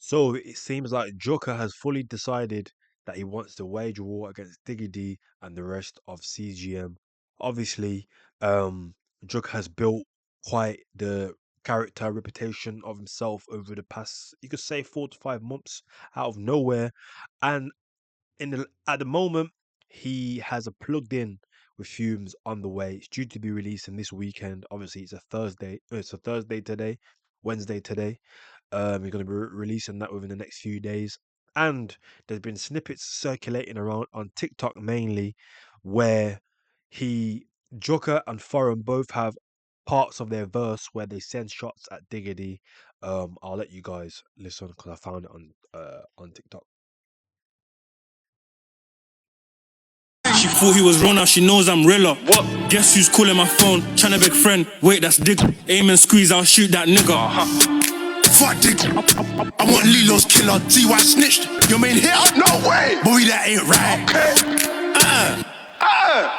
So it seems like Jooka has fully decided that he wants to wage war against DIGGA and the rest of CGM. Obviously, Jooka has built quite the character reputation of himself over the past, you could say, 4 to 5 months out of nowhere. And at the moment, he has a plugged in with Fumes on the way. It's due to be releasing this weekend. Obviously, it's a Thursday. It's a Thursday today, Wednesday today. We're going to be releasing that within the next few days. And there's been snippets circulating around on TikTok mainly, where he, Joker and Foreign both have parts of their verse where they send shots at Diggity. I'll let you guys listen because I found it on TikTok. She thought he was wrong, now she knows I'm realer. What? Guess who's calling my phone? Tryna beg friend. Wait, that's DIGGA. Aim and squeeze, I'll shoot that nigga. Fuck DIGGA. I want Lilo's killer. TY snitched. Your main hitter? No way. Bobby, that ain't right. Okay.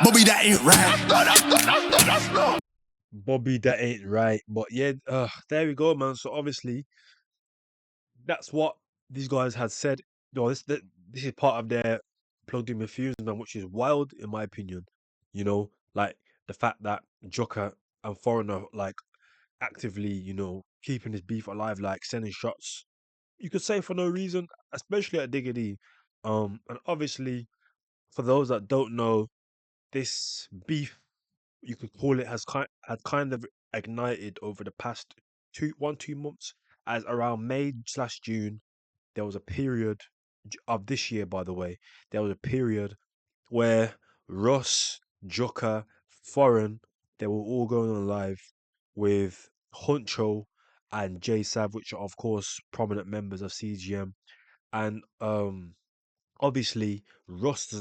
Bobby, that ain't right. That's not. Bobby, that ain't right. But yeah, there we go, man. So obviously, that's what these guys had said. No, this is part of their plugged in with Fumes, man, which is wild in my opinion. Like the fact that Joker and Foreigner like actively, keeping this beef alive, like sending shots. You could say for no reason, especially at Diggity. And obviously, for those that don't know, this beef, you could call it, had kind of ignited over the past 2 months, as around May/June there was a period of this year, by the way, there was a period where Russ, Joker, Foreign, they were all going on live with Huncho and J Sav, which are of course prominent members of CGM. And obviously Russ,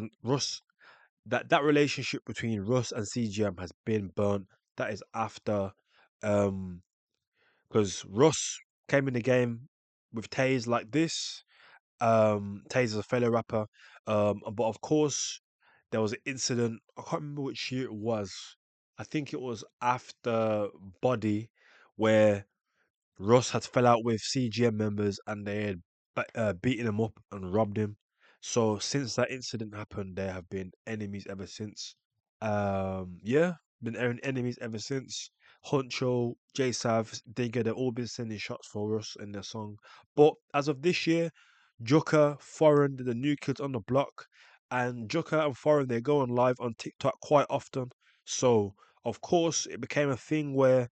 that relationship between Russ and CGM has been burnt. That is after um because Russ came in the game with Taze like this. Taze is a fellow rapper. But of course, there was an incident. I can't remember which year it was. I think it was after Body, where Ross had fell out with CGM members and they had beaten him up and robbed him. So since that incident happened, they have been enemies ever since. Yeah, been enemies ever since. Honcho, J Sav, Digger, they've all been sending shots for us in their song. But as of this year, Jooka, Foreign, the new kids on the block, and Jooka and Foreign, they're going live on TikTok quite often. So of course, it became a thing where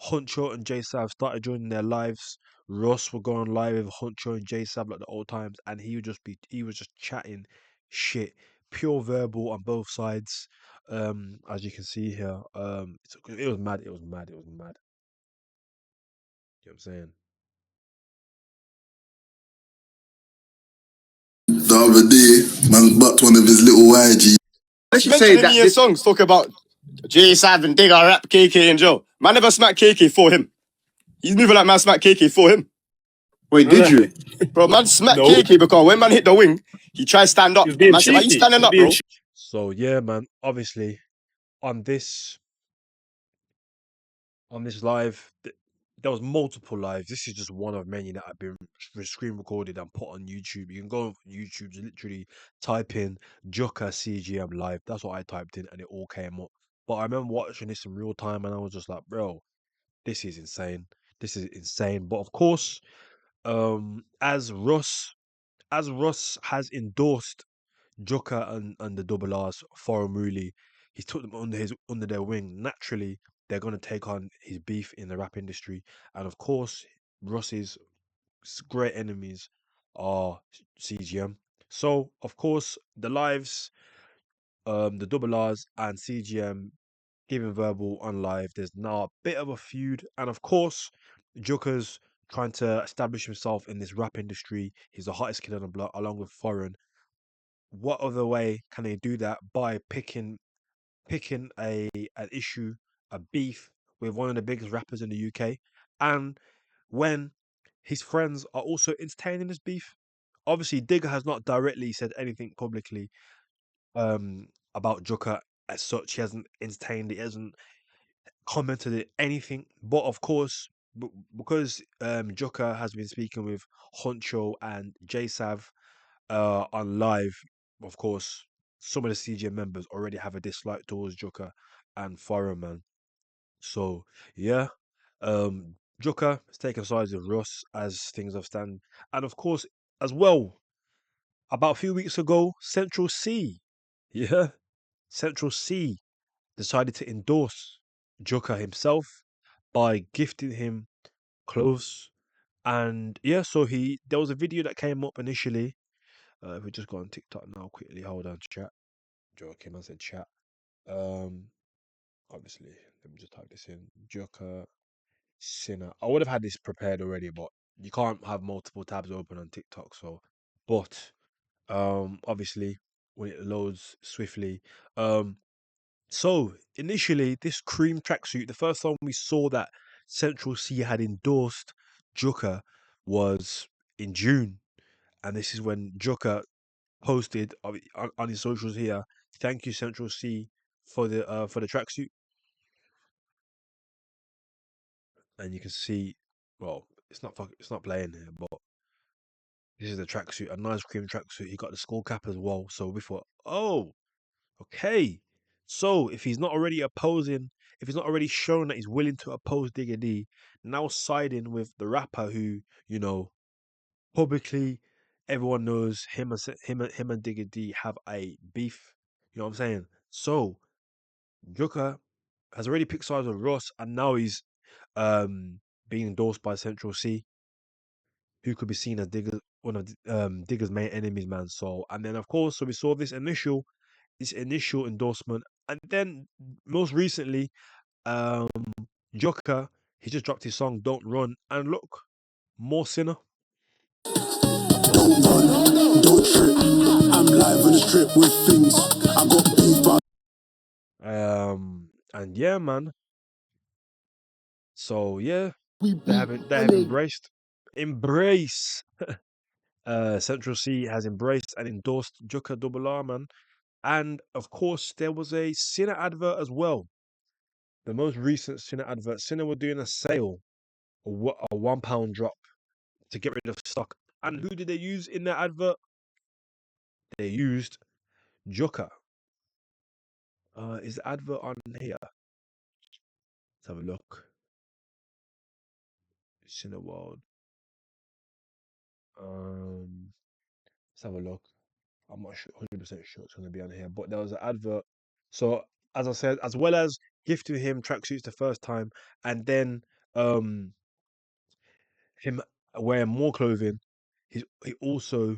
Huncho and J Sav started joining their lives. Ross would go on live with Huncho and J Sav like the old times, and he was just chatting shit, pure verbal on both sides. As you can see here, it was mad, it was mad, it was mad. You know what I'm saying? The other day, man bucked one of his little YG. Let's just say that his songs talk about J7 and Digga rap KK and Joe. Man never smacked KK for him. He's moving like man smacked KK for him. Wait, did you? Bro, man smacked No. KK because when man hit the wing, he tried to stand up. He was being Man said, "Are you cheeky. standing He was up, being bro?" cheeky. So yeah, man. Obviously, on this live, there was multiple lives. This is just one of many that have been screen recorded and put on YouTube. You can go on YouTube, just literally type in Jooka CGM live. That's what I typed in, and it all came up. But I remember watching this in real time, and I was just like, bro, this is insane. This is insane. But of course, as Russ has endorsed Jooka and the double R's for Muli, he took them under their wing. Naturally, they're gonna take on his beef in the rap industry, and of course, Russ's great enemies are CGM. So, of course, the lives, the double R's and CGM giving verbal on live. There's now a bit of a feud, and of course, Jooka's trying to establish himself in this rap industry. He's the hottest kid on the block, along with Foreign. What other way can they do that by picking an issue, a beef with one of the biggest rappers in the UK, and when his friends are also entertaining this beef? Obviously, Digger has not directly said anything publicly about Jooka as such. He hasn't entertained it, he hasn't commented it anything. But of course, because Jooka has been speaking with Honcho and JSav on live, of course, some of the CGM members already have a dislike towards Jooka and Foreign Man. So yeah, Jooka is taking sides with Russ as things have stand, and of course, as well, about a few weeks ago, Central C, yeah, Central C decided to endorse Jooka himself by gifting him clothes. And yeah, so there was a video that came up initially. If we just go on TikTok now quickly, hold on, chat. Joakim, I said chat. Um, Obviously, let me just type this in. Joker Sinner. I would have had this prepared already, but you can't have multiple tabs open on TikTok. So, but obviously when it loads swiftly, so initially this cream tracksuit, the first time we saw that Central C had endorsed Joker was in June, and this is when Joker posted on his socials here. Thank you, Central C, for the tracksuit, and you can see, well, it's not playing here, but this is the tracksuit, a nice cream tracksuit. He got the skull cap as well. So we thought, oh, okay. So if he's not already shown that he's willing to oppose Digga D, now siding with the rapper who, you know, publicly everyone knows him and Digga D have a beef. You know what I'm saying? So Jooka has already picked sides with Ross, and now he's um being endorsed by Central C, who could be seen as one of Digga's main enemies, man. So, and then of course, so we saw this initial endorsement, and then most recently, um, Jooka, he just dropped his song "Don't Run," and look, more sinner. Don't run, don't trip. I'm live on the strip with things. I got beef, but And yeah, man. So yeah, we beat they have winning. embrace. Central C has embraced and endorsed Jooka Double R, man. And of course, there was a Sinner advert as well. The most recent Sinner advert. Sinner were doing a sale, a £1 drop to get rid of stock. And who did they use in their advert? They used Jooka. Is the advert on here? Let's have a look. Sinner World. Let's have a look. I'm not sure, 100% sure it's going to be on here, but there was an advert. So, as I said, as well as gifting him tracksuits the first time, and then um him wearing more clothing, he also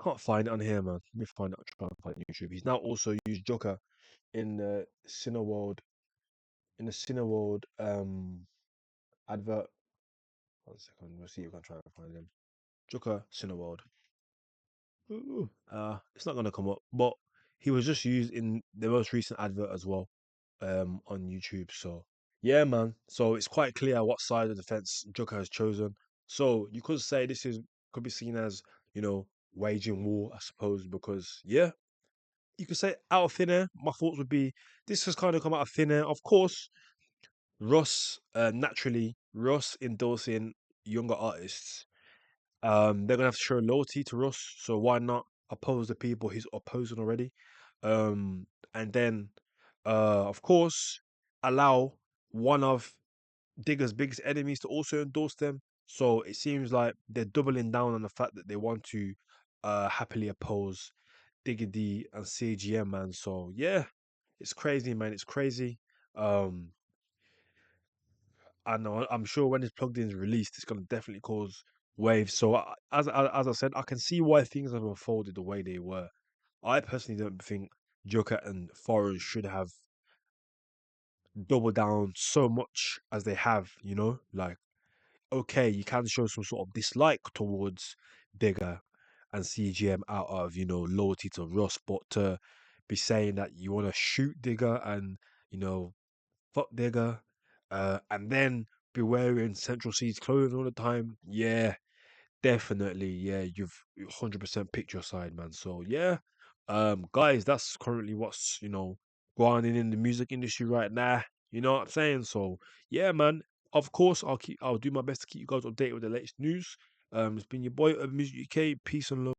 can't find it on here, man. Let me find it. Try and find it on YouTube. He's now also used Joker in the Cineworld advert. 1 second, we'll see if we can try and find him. Joker Cineworld. It's not gonna come up, but he was just used in the most recent advert as well, on YouTube. So yeah, man. So it's quite clear what side of the fence Joker has chosen. So you could say could be seen as, you know, waging war, I suppose, because yeah, you could say out of thin air. My thoughts would be this has kind of come out of thin air. Of course, naturally, Ross endorsing younger artists, they're gonna have to show loyalty to Russ, so why not oppose the people he's opposing already? And then, of course, allow one of Digger's biggest enemies to also endorse them. So it seems like they're doubling down on the fact that they want to happily oppose Digger D and CGM, man. So yeah, it's crazy, man. It's crazy. Um, I know. I'm sure when this plugged in is released, it's gonna definitely cause waves. So as I said, I can see why things have unfolded the way they were. I personally don't think Joker and Forest should have doubled down so much as they have. You know, like okay, you can show some sort of dislike towards Digger and CGM out of, you know, loyalty to Russ, but to be saying that you want to shoot Digger and, you know, fuck Digger, and then be wearing Central C's clothing all the time. Yeah, definitely. Yeah, you've 100% picked your side, man. So yeah, guys, that's currently what's, you know, going on in the music industry right now. You know what I'm saying? So yeah, man. of course, I'll do my best to keep you guys updated with the latest news. It's been your boy of Music UK. Peace and love.